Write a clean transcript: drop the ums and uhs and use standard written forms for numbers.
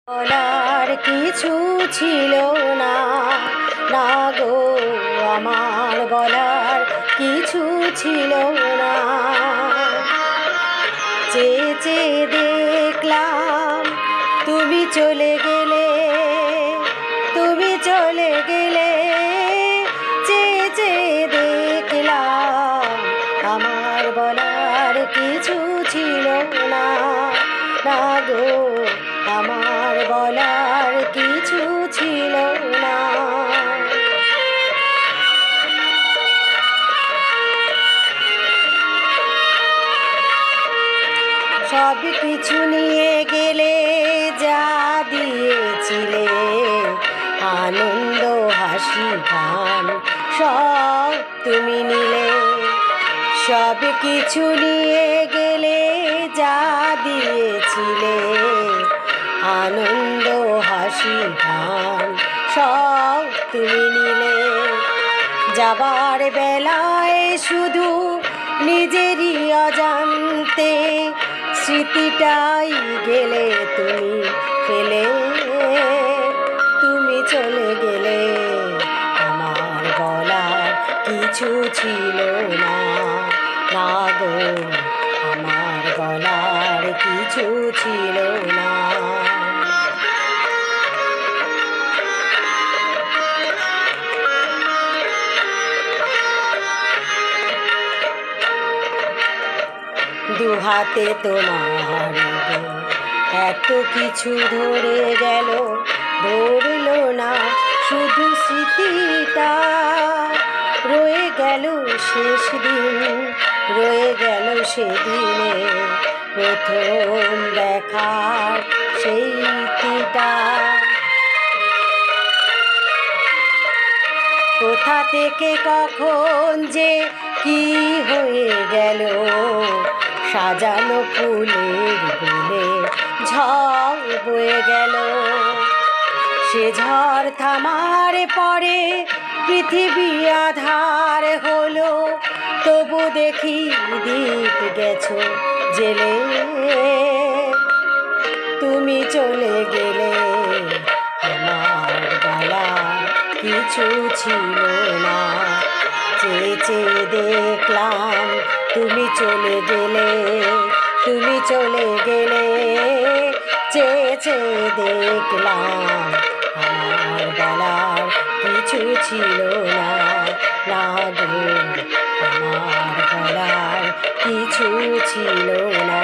বলার কিছু ছিল না, না গো আমার বলার কিছু ছিল না। চেয়ে চেয়ে দেখলাম তুমি চলে গেলে, তুমি চলে গেলে। চেয়ে চেয়ে দেখলাম আমার বলার কিছু ছিল না, না গো আমার বলার কিছু ছিল না। সব কিছু নিয়ে গেলে, যা দিয়েছিলে আনন্দ হাসি গান সব তুমি নিলে। সব কিছু নিয়ে গেলে, যা দিয়েছিলে আনন্দ হাসি গান সব তুমি নিলে। যাবার বেলায় শুধু নিজেরই অজান্তে স্মৃতিটাই গেলে তুমি ফেলে। তুমি চলে গেলে আমার বলার কিছু ছিল না, না গো আমার বলার কিছু ছিল না। দুহাতে তোমার এত কিছু ধরে গেল, ধরলো না শুধু স্মৃতিটা। রয়ে গেল শেষ দিন, রয়ে গেল সেদিনে প্রথম দেখার সেইটা। কোথা থেকে কখন যে কি হয়ে গেল, সাজানো ফুলের বনে ঝড় বয়ে গেল। সে ঝড় থামার পরে পৃথিবী আধার হলো, তবু দেখি দীপ গেছো জেলে। তুমি চলে গেলে আমার বলার কিছু ছিল না। চেয়ে চেয়ে দেখলাম তুমি চলে গেলে, তুমি চলে গেলে। চেয়ে চেয়ে দেখলাম আমার বলার কিছু ছিল না, না গো আমার বলার কিছু ছিল না।